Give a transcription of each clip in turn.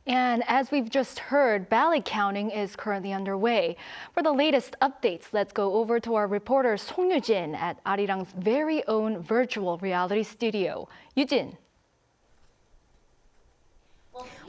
And as we've just heard, ballot counting is currently underway. For the latest updates, let's go over to our reporter Song Yoo-jin at Arirang's very own virtual reality studio. Yoo-jin.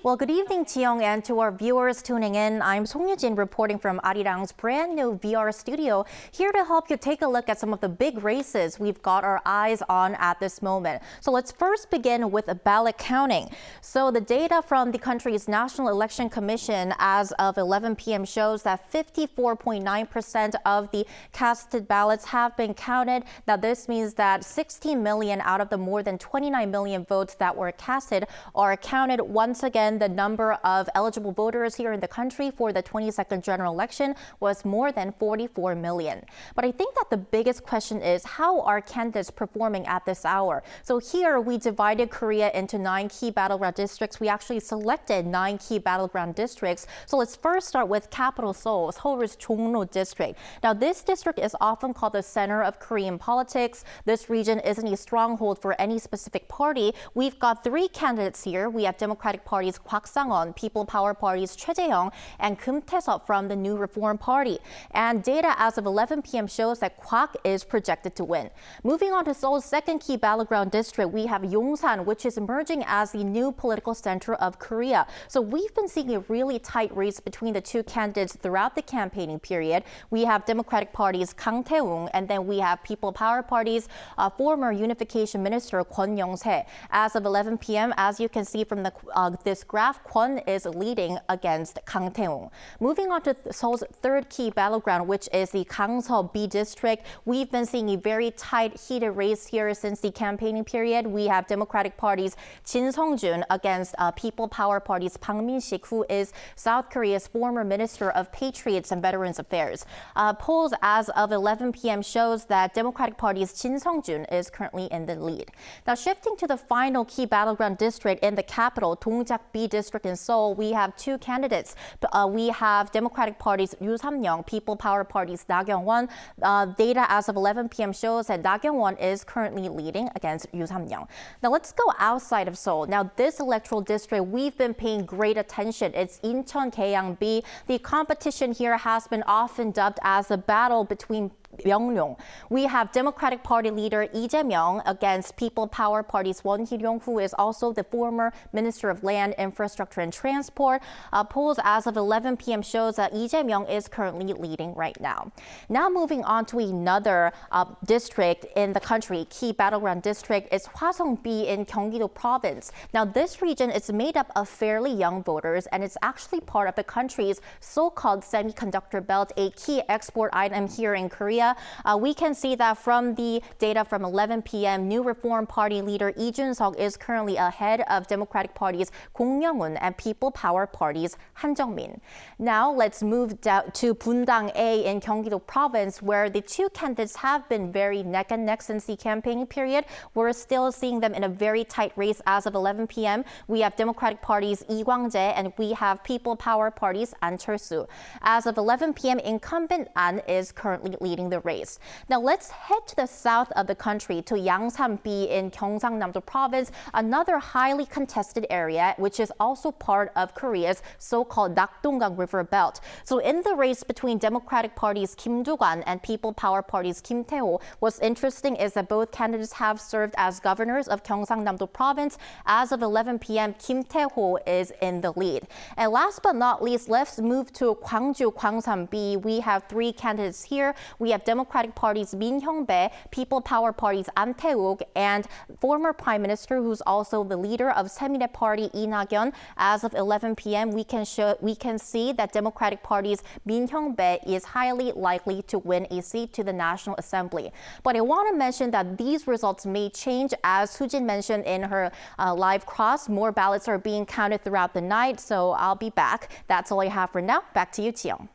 Well, good evening, Jiyoung, and to our viewers tuning in. I'm Song Yoo-jin reporting from Arirang's brand new VR studio, here to help you take a look at some of the big races we've got our eyes on at this moment. So let's first begin with a ballot counting. So the data from the country's National Election Commission as of 11 p.m. shows that 54.9% of the casted ballots have been counted. Now, this means that 16 million out of the more than 29 million votes that were casted are counted. Once again, the number of eligible voters here in the country for the 22nd general election was more than 44 million. But I think that the biggest question is, how are candidates performing at this hour? So here we divided Korea into 9 key battleground districts. We actually selected 9 key battleground districts. So let's first start with capital Seoul, Seoul's Jongno district. Now, this district is often called the center of Korean politics. This region isn't a stronghold for any specific party. We've got 3 candidates here. We have Democratic Party's Kwak Sang-won, People Power Party's Choi Jae-young, and Kim Tae-seop from the New Reform Party. And data as of 11 p.m. shows that Kwak is projected to win. Moving on to Seoul's second key battleground district, we have Yongsan, which is emerging as the new political center of Korea. So we've been seeing a really tight race between the 2 candidates throughout the campaigning period. We have Democratic Party's Kang Tae-woong, and then we have People Power Party's former Unification Minister Kwon Young-se. As of 11 p.m., as you can see from this graph, Kwon is leading against Kang Tae-woong. Moving on to Seoul's third key battleground, which is the Gangseo B district. We've been seeing a very tight, heated race here since the campaigning period. We have Democratic Party's Jin Sung-jun against People Power Party's Bang Min-sik, who is South Korea's former Minister of Patriots and Veterans Affairs. Polls as of 11 p.m. shows that Democratic Party's Jin Sung-jun is currently in the lead. Now, shifting to the final key battleground district in the capital, Dongjak B district in Seoul, we have 2 candidates. We have Democratic Party's Yoo Sam-young, People Power Party's Na Kyung-won. Data as of 11 p.m. shows that Na Kyung-won is currently leading against Yoo Sam-young. Now let's go outside of Seoul. Now, this electoral district, we've been paying great attention. It's Incheon Gaeang B. The competition here has been often dubbed as a battle between Myeongnong. We have Democratic Party leader Lee Jae-myung against People Power Party's Won Hee-ryong, who is also the former Minister of Land, Infrastructure and Transport. Polls as of 11 p.m. shows that Lee Jae-myung is currently leading right now. Now moving on to another district in the country, key battleground district, is Hwaseong B in Gyeonggi-do Province. Now, this region is made up of fairly young voters, and it's actually part of the country's so-called semiconductor belt, a key export item here in Korea. We can see that from the data from 11 p.m., New Reform Party leader Lee Jun-seok is currently ahead of Democratic Party's Kong Myung-un and People Power Party's Han Jung-min. Now let's move down to Bundang A in Gyeonggi-do Province, where the 2 candidates have been very neck and neck since the campaigning period. We're still seeing them in a very tight race as of 11 p.m. We have Democratic Party's Lee Kwang-jae and we have People Power Party's An Chol-soo. As of 11 p.m., incumbent An is currently leading the race. Now let's head to the south of the country to Yangsan B in Gyeongsangnam-do Province, another highly contested area, which is also part of Korea's so-called Nakdonggang River Belt. So in the race between Democratic Party's Kim Do-kwan and People Power Party's Kim Tae-ho, what's interesting is that both candidates have served as governors of Gyeongsangnam-do Province. As of 11 p.m., Kim Tae-ho is in the lead. And last but not least, let's move to Gwangju Gwangsam B. We have 3 candidates here. We have Democratic Party's Min Hyung-bae, People Power Party's An Tae-wook, and former Prime Minister who's also the leader of Saemilnae Party Lee Na-kyun. As of 11 p.m., we can see that Democratic Party's Min Hyung-bae is highly likely to win a seat to the National Assembly. But I want to mention that these results may change, as Soo-jin mentioned in her live cross. More ballots are being counted throughout the night, so I'll be back. That's all I have for now. Back to you, Jiyoung.